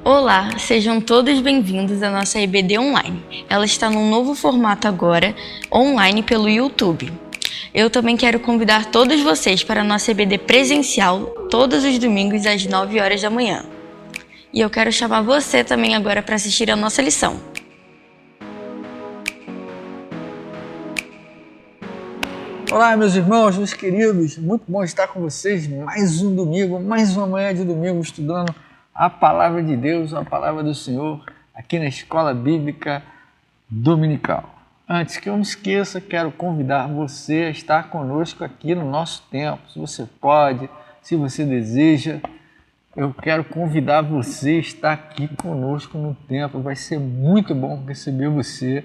Olá, sejam todos bem-vindos à nossa EBD Online. Ela está num novo formato agora, online pelo YouTube. Eu também quero convidar todos vocês para a nossa EBD presencial, todos os domingos às 9 horas da manhã. E eu quero chamar você também agora para assistir a nossa lição. Olá, meus irmãos, meus queridos, muito bom estar com vocês mais um domingo, mais uma manhã de domingo, estudando a Palavra de Deus, a Palavra do Senhor, aqui na Escola Bíblica Dominical. Antes que eu me esqueça, quero convidar você a estar conosco aqui no nosso tempo. Se você pode, se você deseja, eu quero convidar você a estar aqui conosco no tempo. Vai ser muito bom receber você.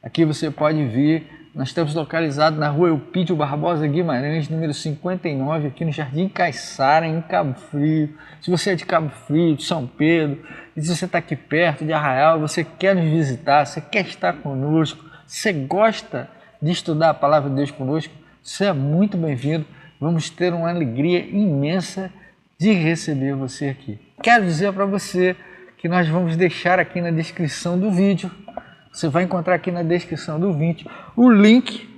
Aqui você pode vir. Nós estamos localizados na rua Eupídio Barbosa Guimarães, número 59, aqui no Jardim Caiçara, em Cabo Frio. Se você é de Cabo Frio, de São Pedro, e se você está aqui perto de Arraial, você quer nos visitar, você quer estar conosco, você gosta de estudar a Palavra de Deus conosco, você é muito bem-vindo. Vamos ter uma alegria imensa de receber você aqui. Quero dizer para você que nós vamos deixar aqui na descrição do vídeo. Você vai encontrar aqui na descrição do vídeo o link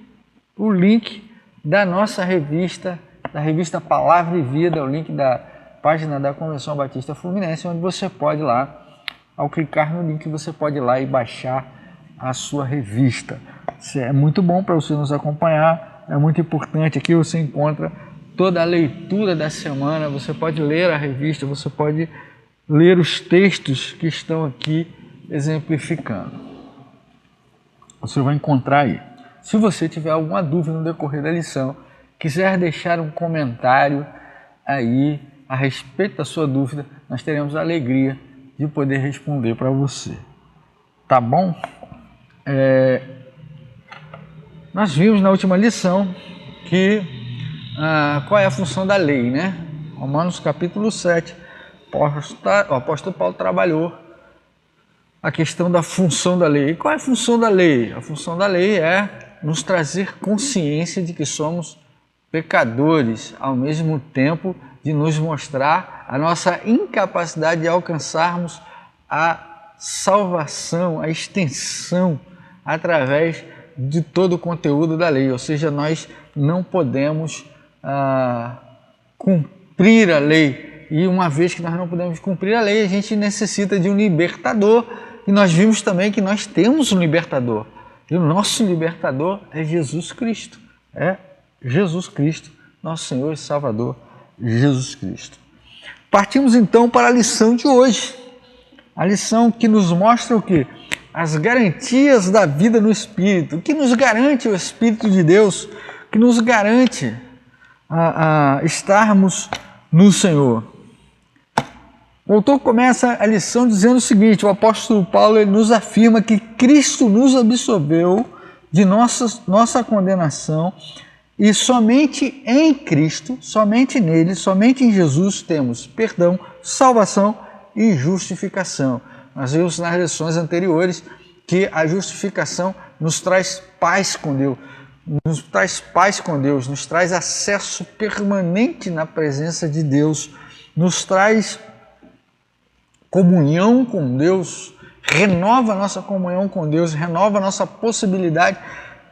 da nossa revista, da revista Palavra e Vida, o link da página da Convenção Batista Fluminense, onde você pode ir lá, ao clicar no link, você pode ir lá e baixar a sua revista. Isso é muito bom para você nos acompanhar, é muito importante. Aqui você encontra toda a leitura da semana, você pode ler a revista, você pode ler os textos que estão aqui exemplificando. Você vai encontrar aí. Se você tiver alguma dúvida no decorrer da lição, quiser deixar um comentário aí a respeito da sua dúvida, nós teremos a alegria de poder responder para você. Tá bom? Nós vimos na última lição que qual é a função da lei, né? Romanos capítulo 7, o apóstolo Paulo trabalhou a questão da função da lei. E qual é a função da lei? A função da lei é nos trazer consciência de que somos pecadores, ao mesmo tempo de nos mostrar a nossa incapacidade de alcançarmos a salvação, a extensão através de todo o conteúdo da lei. Ou seja, nós não podemos cumprir a lei. E uma vez que nós não podemos cumprir a lei, a gente necessita de um libertador. E nós vimos também que nós temos um libertador. E o nosso libertador é Jesus Cristo. É Jesus Cristo, nosso Senhor e Salvador, Jesus Cristo. Partimos então para a lição de hoje. A lição que nos mostra o quê? As garantias da vida no Espírito. O que nos garante o Espírito de Deus? O que nos garante estarmos no Senhor? O autor começa a lição dizendo o seguinte: o apóstolo Paulo ele nos afirma que Cristo nos absolveu de nossa condenação e somente em Cristo, somente nele, somente em Jesus temos perdão, salvação e justificação. Nós vimos nas lições anteriores que a justificação nos traz paz com Deus, nos traz acesso permanente na presença de Deus, nos traz comunhão com Deus, renova a nossa comunhão com Deus, renova a nossa possibilidade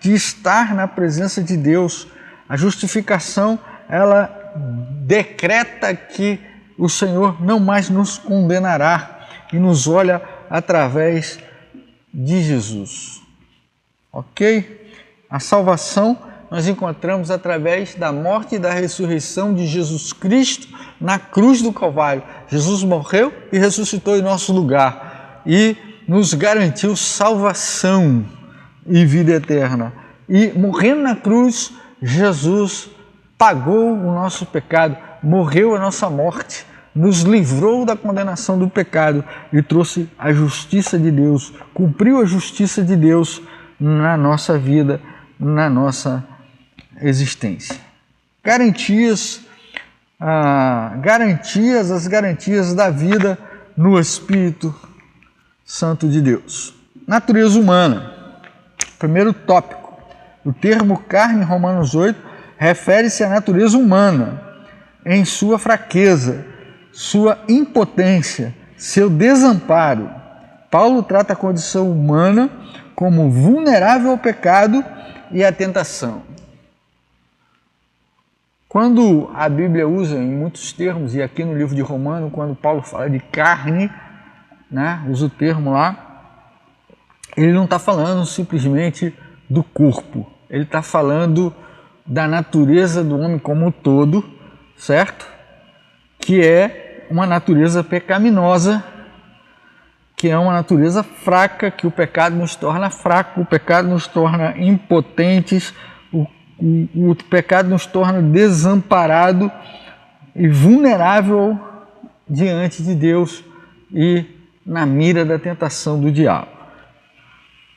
de estar na presença de Deus. A justificação, ela decreta que o Senhor não mais nos condenará e nos olha através de Jesus. Ok? A salvação nós encontramos através da morte e da ressurreição de Jesus Cristo na cruz do Calvário. Jesus morreu e ressuscitou em nosso lugar e nos garantiu salvação e vida eterna. E morrendo na cruz, Jesus pagou o nosso pecado, morreu a nossa morte, nos livrou da condenação do pecado e trouxe a justiça de Deus, cumpriu a justiça de Deus na nossa vida, na nossa existência. Garantias, as garantias da vida no Espírito Santo de Deus. Natureza humana. Primeiro tópico. O termo carne, Romanos 8, refere-se à natureza humana, em sua fraqueza, sua impotência seu desamparo. Paulo trata a condição humana como vulnerável ao pecado e à tentação. Quando a Bíblia usa em muitos termos, e aqui no livro de Romanos, quando Paulo fala de carne, né, usa o termo lá, ele não está falando simplesmente do corpo, ele está falando da natureza do homem como um todo, certo? Que é uma natureza pecaminosa, que é uma natureza fraca, que o pecado nos torna fracos, o pecado nos torna impotentes, o pecado nos torna desamparado e vulnerável diante de Deus e na mira da tentação do diabo.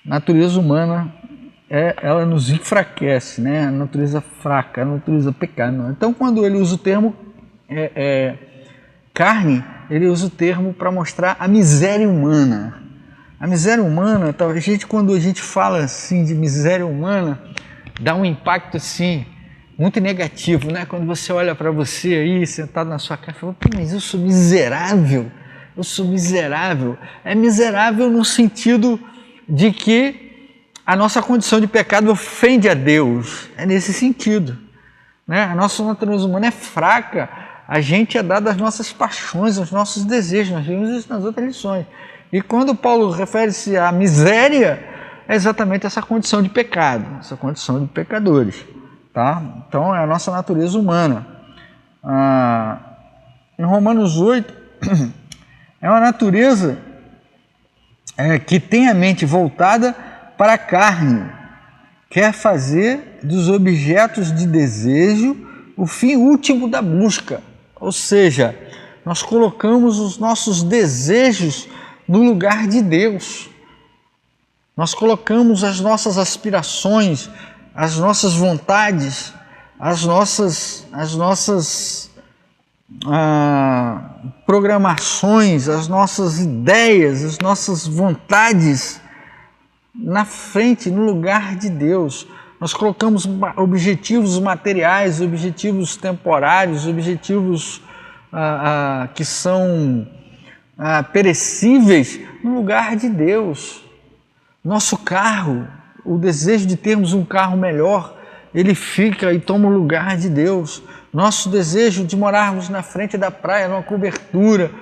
A natureza humana, ela nos enfraquece, né? A natureza fraca, a natureza pecaminosa. Então, quando ele usa o termo carne, ele usa o termo para mostrar a miséria humana. A miséria humana, quando a gente fala assim de miséria humana, dá um impacto assim muito negativo, né? Quando você olha para você aí, sentado na sua casa, fala, mas eu sou miserável, eu sou miserável. É miserável no sentido de que a nossa condição de pecado ofende a Deus, é nesse sentido, né? A nossa natureza humana é fraca, a gente é dado às nossas paixões, aos nossos desejos, nós vimos isso nas outras lições. E quando Paulo refere-se à miséria, é exatamente essa condição de pecado, essa condição de pecadores. Tá? Então, é a nossa natureza humana. Em Romanos 8, é uma natureza que tem a mente voltada para a carne, quer fazer dos objetos de desejo o fim último da busca. Ou seja, nós colocamos os nossos desejos no lugar de Deus. Nós colocamos as nossas aspirações, as nossas vontades, as nossas programações, as nossas ideias, as nossas vontades na frente, no lugar de Deus. Nós colocamos objetivos materiais, objetivos temporários, objetivos que são perecíveis no lugar de Deus. Nosso carro, o desejo de termos um carro melhor, ele fica e toma o lugar de Deus. Nosso desejo de morarmos na frente da praia, numa cobertura,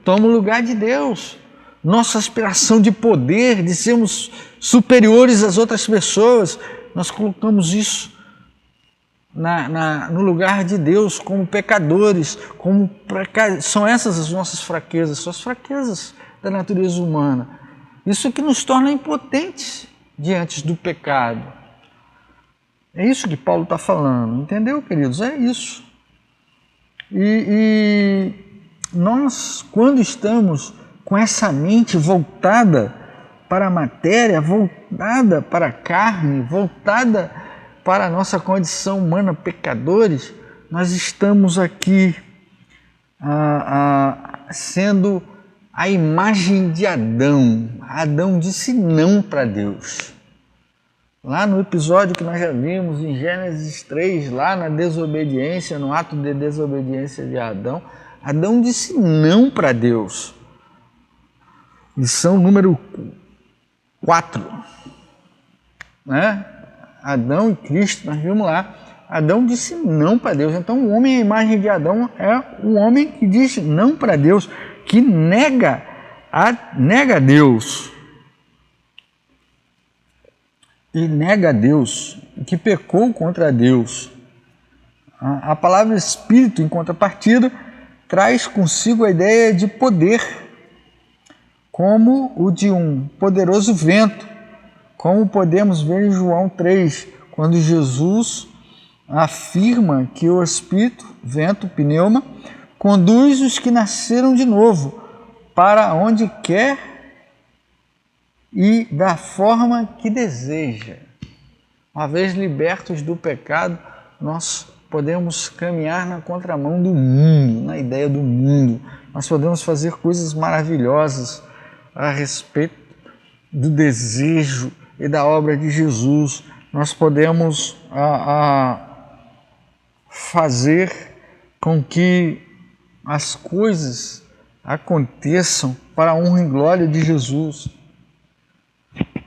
toma o lugar de Deus. Nossa aspiração de poder, de sermos superiores às outras pessoas, nós colocamos isso no lugar de Deus, como pecadores, são essas as nossas fraquezas, são as fraquezas da natureza humana. Isso que nos torna impotentes diante do pecado. É isso que Paulo está falando, entendeu, queridos? É isso. E nós, quando estamos com essa mente voltada para a matéria, voltada para a carne, voltada para a nossa condição humana, pecadores, nós estamos aqui sendo a imagem de Adão. Adão disse não para Deus. Lá no episódio que nós já vimos em Gênesis 3, lá na desobediência, no ato de desobediência de Adão, Adão disse não para Deus. Lição número 4. Né? Adão e Cristo, nós vimos lá. Adão disse não para Deus. Então o homem, a imagem de Adão, é o homem que diz não para Deus, que nega a Deus. E nega a Deus, que pecou contra Deus. A palavra espírito, em contrapartida, traz consigo a ideia de poder, como o de um poderoso vento, como podemos ver em João 3, quando Jesus afirma que o espírito, vento, pneuma, conduz os que nasceram de novo para onde quer e da forma que deseja. Uma vez libertos do pecado, nós podemos caminhar na contramão do mundo, na ideia do mundo. Nós podemos fazer coisas maravilhosas a respeito do desejo e da obra de Jesus. Nós podemos fazer com que as coisas aconteçam para a honra e glória de Jesus.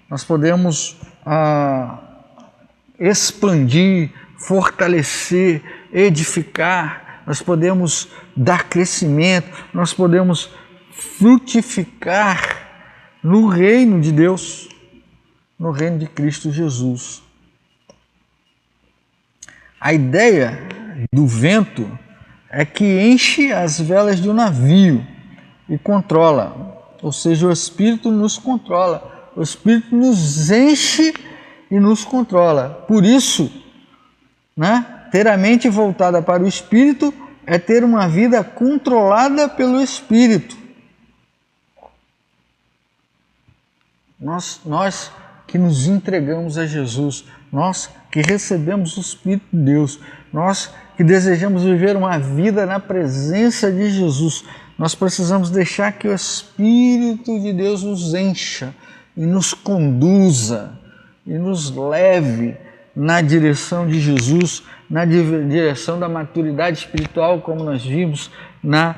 Nós podemos expandir, fortalecer, edificar, nós podemos dar crescimento, nós podemos frutificar no reino de Deus, no reino de Cristo Jesus. A ideia do vento é que enche as velas de um navio e controla, ou seja, o Espírito nos controla, o Espírito nos enche e nos controla. Por isso, ter a mente voltada para o Espírito é ter uma vida controlada pelo Espírito. Nós que nos entregamos a Jesus, nós que recebemos o Espírito de Deus, nós que desejamos viver uma vida na presença de Jesus, nós precisamos deixar que o Espírito de Deus nos encha e nos conduza e nos leve na direção de Jesus, na direção da maturidade espiritual, como nós vimos, na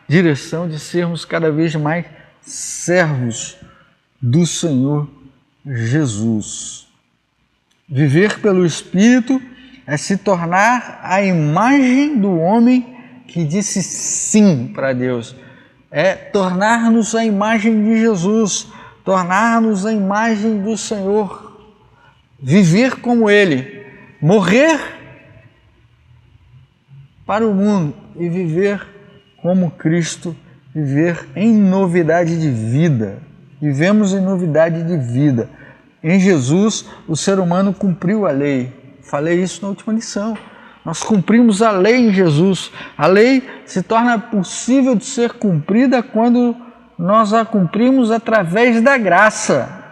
direção de sermos cada vez mais servos do Senhor Jesus. Viver pelo Espírito é se tornar a imagem do homem que disse sim para Deus. É tornar-nos a imagem de Jesus, tornar-nos a imagem do Senhor. Viver como Ele, morrer para o mundo e viver como Cristo, viver em novidade de vida. Vivemos em novidade de vida. Em Jesus, o ser humano cumpriu a lei. Falei isso na última lição. Nós cumprimos a lei em Jesus. A lei se torna possível de ser cumprida quando nós a cumprimos através da graça,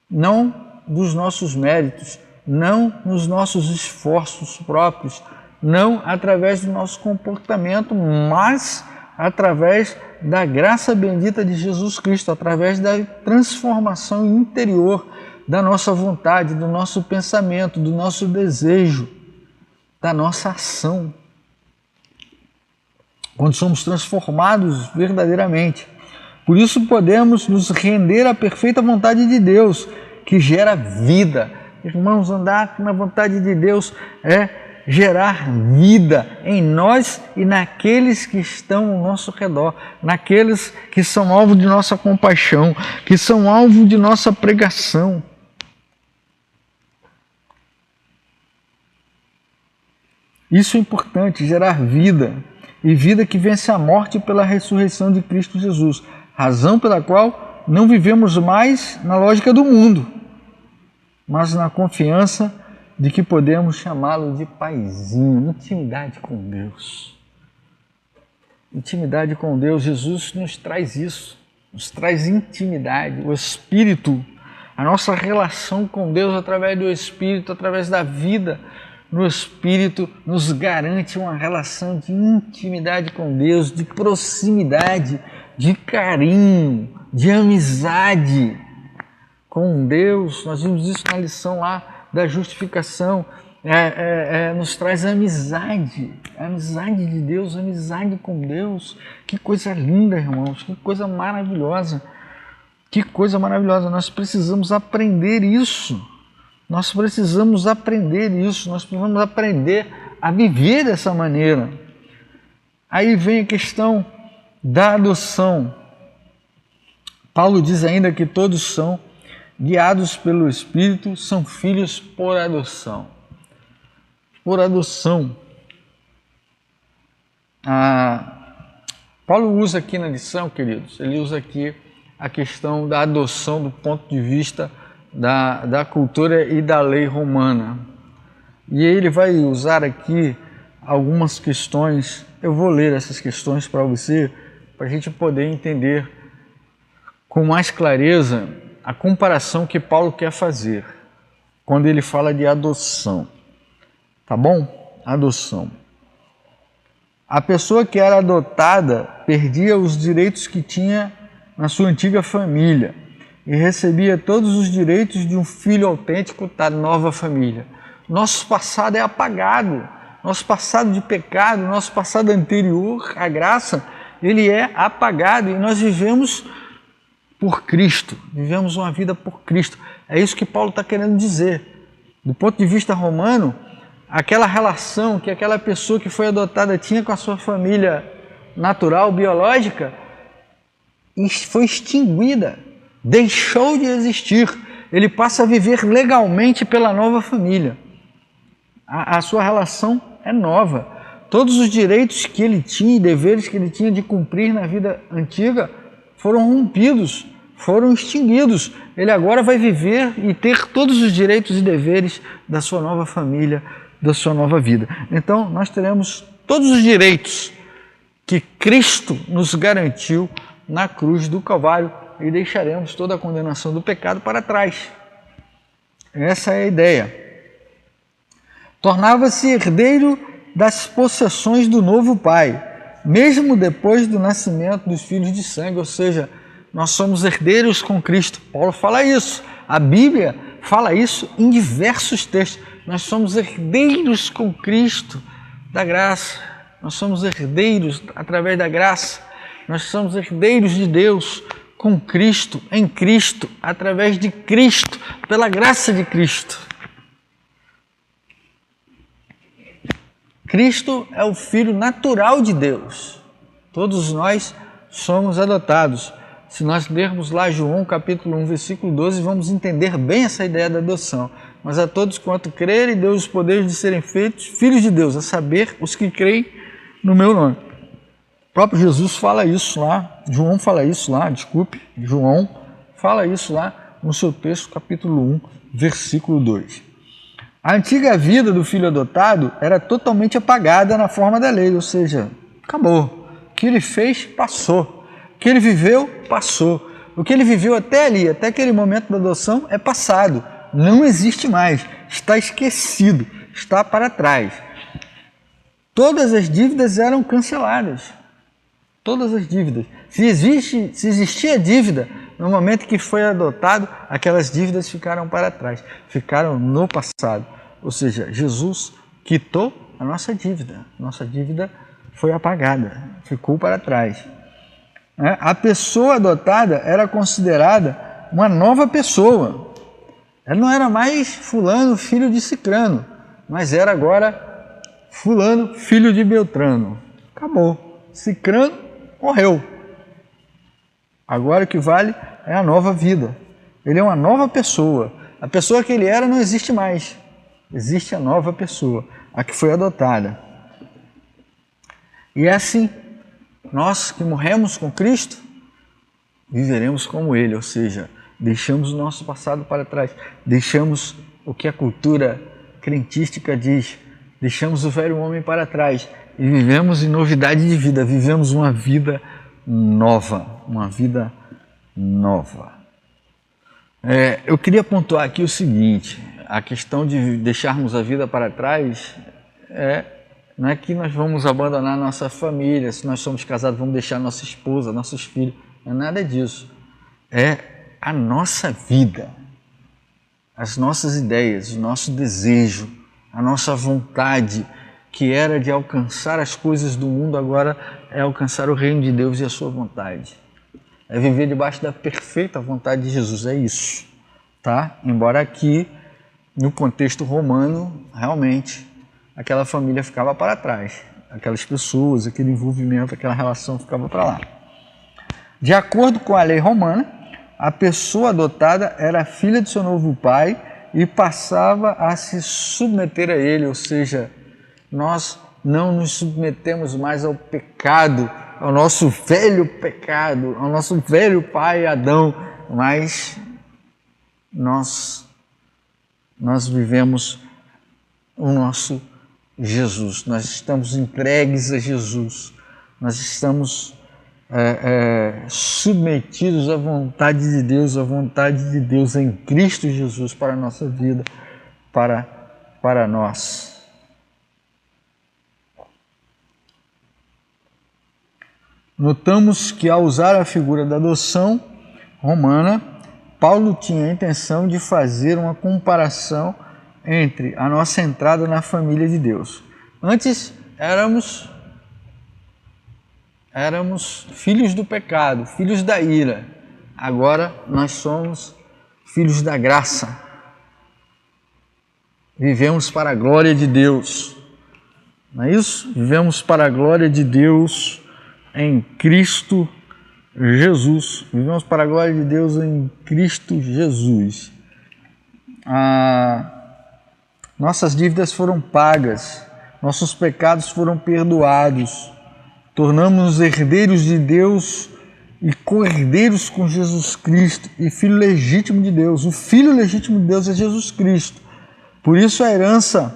não dos nossos méritos, não nos nossos esforços próprios, não através do nosso comportamento, mas através da graça bendita de Jesus Cristo, através da transformação interior da nossa vontade, do nosso pensamento, do nosso desejo, da nossa ação. Quando somos transformados verdadeiramente. Por isso podemos nos render à perfeita vontade de Deus, que gera vida. Irmãos, andar na vontade de Deus é gerar vida em nós e naqueles que estão ao nosso redor, naqueles que são alvo de nossa compaixão, que são alvo de nossa pregação. Isso é importante, gerar vida, e vida que vence a morte pela ressurreição de Cristo Jesus, razão pela qual não vivemos mais na lógica do mundo, mas na confiança de que podemos chamá-lo de paizinho, intimidade com Deus. Intimidade com Deus, Jesus nos traz isso, nos traz intimidade, o Espírito, a nossa relação com Deus através do Espírito, através da vida no Espírito, nos garante uma relação de intimidade com Deus, de proximidade, de carinho, de amizade com Deus. Nós vimos isso na lição lá da justificação, nos traz amizade, a amizade de Deus, amizade com Deus. Que coisa linda, irmãos, que coisa maravilhosa, que coisa maravilhosa. Nós precisamos aprender isso, nós precisamos aprender isso, nós precisamos aprender a viver dessa maneira. Aí vem a questão da adoção. Paulo diz ainda que todos são guiados pelo Espírito, são filhos por adoção. Por adoção. Paulo usa aqui na lição, queridos, ele usa aqui a questão da adoção do ponto de vista da cultura e da lei romana. E ele vai usar aqui algumas questões, eu vou ler essas questões para você, para a gente poder entender com mais clareza a comparação que Paulo quer fazer quando ele fala de adoção. Tá bom? Adoção. A pessoa que era adotada perdia os direitos que tinha na sua antiga família e recebia todos os direitos de um filho autêntico da nova família. Nosso passado é apagado, nosso passado de pecado, nosso passado anterior à graça ele é apagado e nós vivemos por Cristo, vivemos uma vida por Cristo. É isso que Paulo está querendo dizer. Do ponto de vista romano, aquela relação que aquela pessoa que foi adotada tinha com a sua família natural, biológica, foi extinguida, deixou de existir. Ele passa a viver legalmente pela nova família. A sua relação é nova. Todos os direitos que ele tinha e deveres que ele tinha de cumprir na vida antiga foram rompidos, foram extinguidos. Ele agora vai viver e ter todos os direitos e deveres da sua nova família, da sua nova vida. Então, nós teremos todos os direitos que Cristo nos garantiu na cruz do Calvário e deixaremos toda a condenação do pecado para trás. Essa é a ideia. Tornava-se herdeiro das possessões do novo Pai, mesmo depois do nascimento dos filhos de sangue, ou seja, nós somos herdeiros com Cristo. Paulo fala isso, a Bíblia fala isso em diversos textos. Nós somos herdeiros com Cristo da graça, nós somos herdeiros através da graça, nós somos herdeiros de Deus com Cristo, em Cristo, através de Cristo, pela graça de Cristo. Cristo é o Filho natural de Deus. Todos nós somos adotados. Se nós lermos lá João capítulo 1, versículo 12, vamos entender bem essa ideia da adoção. Mas a todos quanto crerem, deu os poderes de serem feitos filhos de Deus, a saber, os que creem no meu nome. O próprio Jesus fala isso lá, João fala isso lá no seu texto, capítulo 1, versículo 2. A antiga vida do filho adotado era totalmente apagada na forma da lei, ou seja, acabou. O que ele fez, passou. O que ele viveu, passou. O que ele viveu até ali, até aquele momento da adoção, é passado. Não existe mais. Está esquecido. Está para trás. Todas as dívidas eram canceladas. Todas as dívidas. Se existia dívida, no momento que foi adotado, aquelas dívidas ficaram para trás, ficaram no passado. Ou seja, Jesus quitou a nossa dívida. Nossa dívida foi apagada, ficou para trás. A pessoa adotada era considerada uma nova pessoa. Ela não era mais fulano, filho de Cicrano, mas era agora fulano, filho de Beltrano. Acabou. Cicrano morreu. Agora o que vale é a nova vida. Ele é uma nova pessoa. A pessoa que ele era não existe mais. Existe a nova pessoa, a que foi adotada. E é assim, nós que morremos com Cristo, viveremos como Ele, ou seja, deixamos o nosso passado para trás, deixamos o que a cultura crentística diz, deixamos o velho homem para trás e vivemos em novidade de vida, vivemos uma vida nova, uma vida nova. Eu queria pontuar aqui o seguinte, a questão de deixarmos a vida para trás não é que nós vamos abandonar nossa família, se nós somos casados vamos deixar nossa esposa, nossos filhos, não é nada disso. É a nossa vida, as nossas ideias, o nosso desejo, a nossa vontade, que era de alcançar as coisas do mundo, agora é alcançar o reino de Deus e a sua vontade. É viver debaixo da perfeita vontade de Jesus, é isso, tá? Embora aqui, no contexto romano, realmente, aquela família ficava para trás, aquelas pessoas, aquele envolvimento, aquela relação ficava para lá. De acordo com a lei romana, a pessoa adotada era filha de seu novo pai e passava a se submeter a ele, ou seja, nós não nos submetemos mais ao pecado, ao nosso velho pecado, ao nosso velho pai Adão, mas nós vivemos o nosso Jesus, nós estamos entregues a Jesus, nós estamos submetidos à vontade de Deus, à vontade de Deus em Cristo Jesus para a nossa vida, para nós. Notamos que ao usar a figura da adoção romana, Paulo tinha a intenção de fazer uma comparação entre a nossa entrada na família de Deus. Antes éramos éramos filhos do pecado, filhos da ira. Agora nós somos filhos da graça. Vivemos para a glória de Deus. Não é isso? Vivemos para a glória de Deus em Cristo Jesus. Vivemos para a glória de Deus em Cristo Jesus. Nossas dívidas foram pagas, nossos pecados foram perdoados, tornamos-nos herdeiros de Deus e co-herdeiros com Jesus Cristo e filho legítimo de Deus. O filho legítimo de Deus é Jesus Cristo. Por isso a herança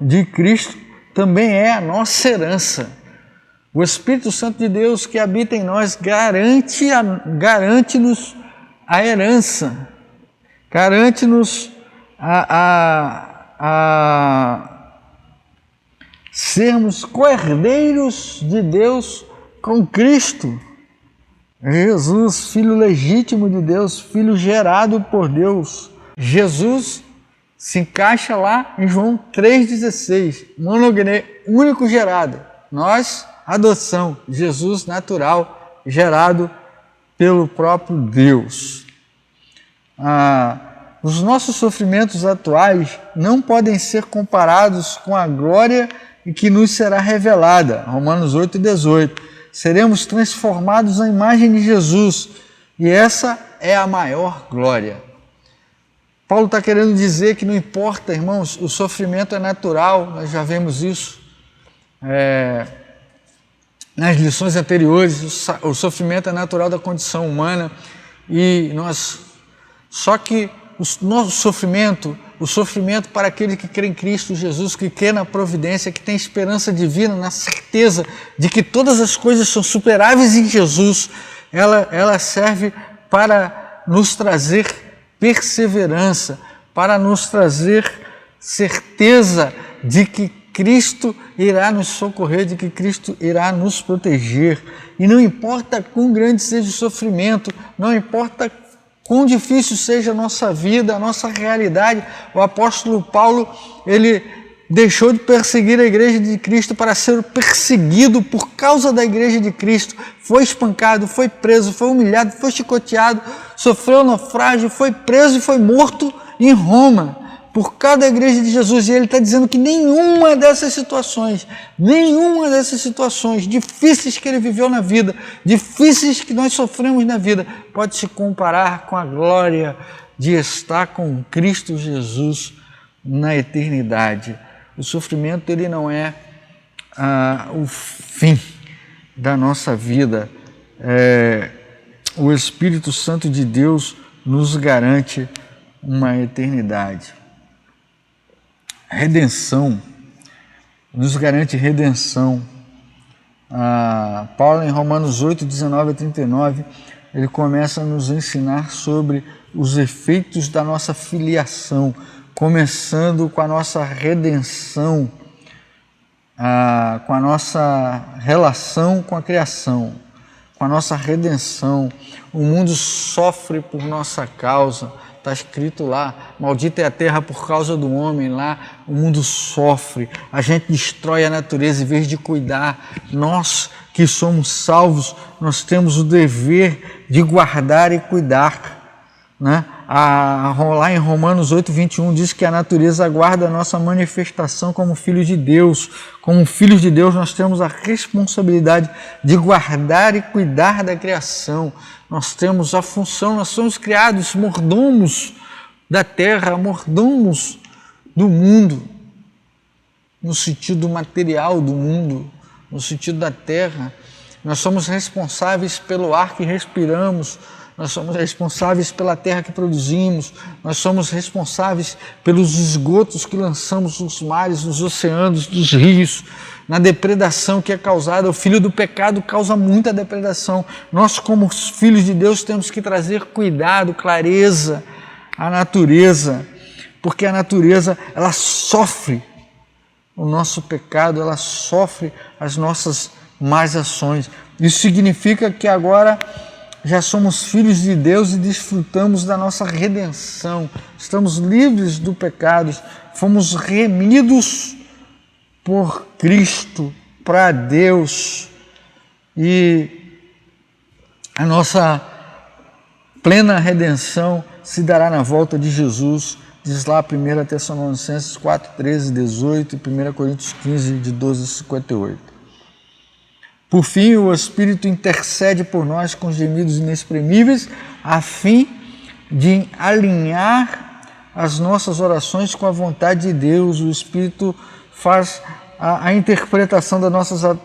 de Cristo também é a nossa herança. O Espírito Santo de Deus que habita em nós garante-nos a herança, garante-nos a sermos co-herdeiros de Deus com Cristo. Jesus, filho legítimo de Deus, filho gerado por Deus. Jesus se encaixa lá em João 3,16, monogene, único gerado. Nós, adoção, Jesus natural, gerado pelo próprio Deus. Os nossos sofrimentos atuais não podem ser comparados com a glória que nos será revelada. Romanos 8,18. Seremos transformados à imagem de Jesus e essa é a maior glória. Paulo está querendo dizer que não importa, irmãos, o sofrimento é natural, nós já vemos isso nas lições anteriores, o sofrimento é natural da condição humana só que o nosso sofrimento, o sofrimento para aquele que crê em Cristo Jesus, que crê na providência, que tem esperança divina, na certeza de que todas as coisas são superáveis em Jesus, ela serve para nos trazer perseverança, para nos trazer certeza de que Cristo irá nos socorrer, de que Cristo irá nos proteger. E não importa quão grande seja o sofrimento, não importa quão difícil seja a nossa vida, a nossa realidade, o apóstolo Paulo, ele deixou de perseguir a igreja de Cristo para ser perseguido por causa da igreja de Cristo. Foi espancado, foi preso, foi humilhado, foi chicoteado, sofreu naufrágio, foi preso e foi morto em Roma por causa da igreja de Jesus. E ele está dizendo que nenhuma dessas situações difíceis que ele viveu na vida, difíceis que nós sofremos na vida, pode se comparar com a glória de estar com Cristo Jesus na eternidade. O sofrimento ele não é o fim da nossa vida. O Espírito Santo de Deus nos garante uma eternidade. Redenção, nos garante redenção. Paulo, em Romanos 8, 19 a 39, ele começa a nos ensinar sobre os efeitos da nossa filiação, começando com a nossa redenção, com a nossa relação com a criação, com a nossa redenção. O mundo sofre por nossa causa, está escrito lá, maldita é a terra por causa do homem. Lá o mundo sofre, a gente destrói a natureza em vez de cuidar. Nós que somos salvos, nós temos o dever de guardar e cuidar, né? Lá em Romanos 8, 21 diz que a natureza aguarda a nossa manifestação como filho de Deus. Como filhos de Deus, nós temos a responsabilidade de guardar e cuidar da criação. Nós temos a função, nós somos criados mordomos da terra, mordomos do mundo, no sentido material do mundo, no sentido da terra. Nós somos responsáveis pelo ar que respiramos, nós somos responsáveis pela terra que produzimos, nós somos responsáveis pelos esgotos que lançamos nos mares, nos oceanos, nos rios, na depredação que é causada. O filho do pecado causa muita depredação. Nós, como filhos de Deus, temos que trazer cuidado, clareza à natureza, porque a natureza, ela sofre o nosso pecado, ela sofre as nossas más ações. Isso significa que agora já somos filhos de Deus e desfrutamos da nossa redenção. Estamos livres do pecado, fomos remidos por Cristo para Deus. e a nossa plena redenção se dará na volta de Jesus, diz lá 1 Tessalonicenses 4, 13, 18 e 1 Coríntios 15, de 12 a 58. Por fim, o Espírito intercede por nós com gemidos inexprimíveis, a fim de alinhar as nossas orações com a vontade de Deus. O Espírito faz a interpretação das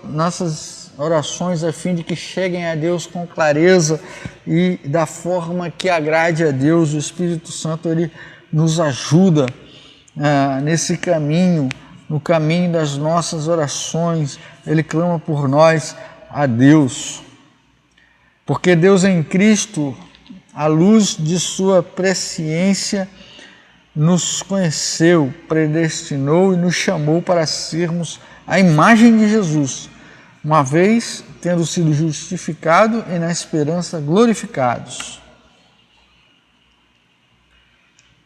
nossas orações a fim de que cheguem a Deus com clareza e da forma que agrade a Deus. O Espírito Santo, ele nos ajuda nesse caminho, no caminho das nossas orações. Ele clama por nós a Deus, porque Deus em Cristo, à luz de sua presciência, nos conheceu, predestinou e nos chamou para sermos a imagem de Jesus, uma vez tendo sido justificado e na esperança glorificados.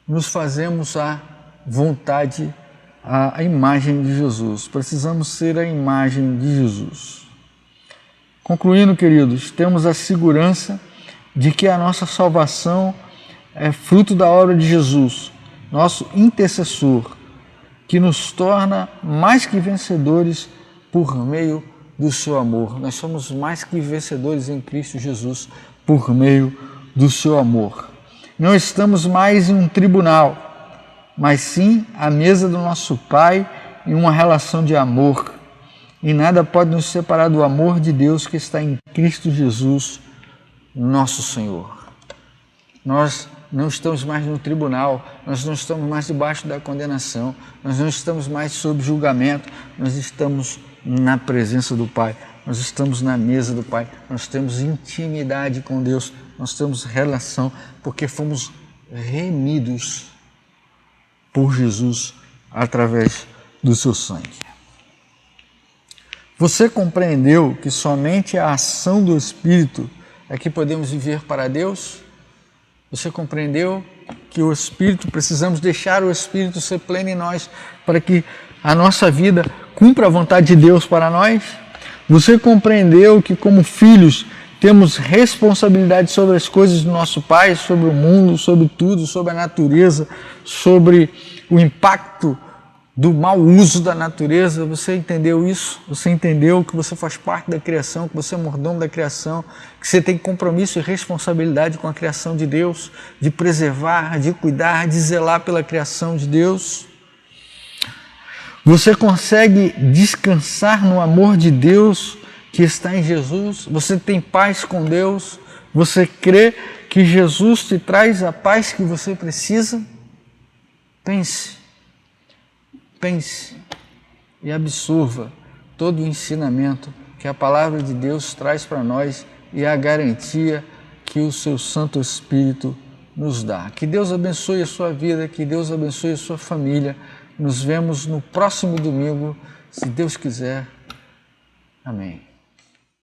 Nos fazemos a vontade, a imagem de Jesus. Precisamos ser a imagem de Jesus. Concluindo, queridos, temos a segurança de que a nossa salvação é fruto da obra de Jesus, nosso intercessor, que nos torna mais que vencedores por meio do seu amor. Nós somos mais que vencedores em Cristo Jesus por meio do seu amor. Não estamos mais em um tribunal, mas sim à mesa do nosso Pai em uma relação de amor. E nada pode nos separar do amor de Deus que está em Cristo Jesus, nosso Senhor. Nós não estamos mais no tribunal, nós não estamos mais debaixo da condenação, nós não estamos mais sob julgamento, nós estamos na presença do Pai, nós estamos na mesa do Pai, nós temos intimidade com Deus, nós temos relação, porque fomos remidos por Jesus através do seu sangue. Você compreendeu que somente a ação do Espírito é que podemos viver para Deus? Você compreendeu que o Espírito, precisamos deixar o Espírito ser pleno em nós para que a nossa vida cumpra a vontade de Deus para nós? Você compreendeu que como filhos temos responsabilidade sobre as coisas do nosso Pai, sobre o mundo, sobre tudo, sobre a natureza, sobre o impacto do mau uso da natureza? Você entendeu isso? Você entendeu que você faz parte da criação, que você é mordomo da criação, que você tem compromisso e responsabilidade com a criação de Deus, de preservar, de cuidar, de zelar pela criação de Deus? Você consegue descansar no amor de Deus que está em Jesus? Você tem paz com Deus? Você crê que Jesus te traz a paz que você precisa? Pense e absorva todo o ensinamento que a palavra de Deus traz para nós e a garantia que o seu Santo Espírito nos dá. Que Deus abençoe a sua vida, que Deus abençoe a sua família. Nos vemos no próximo domingo, se Deus quiser. Amém.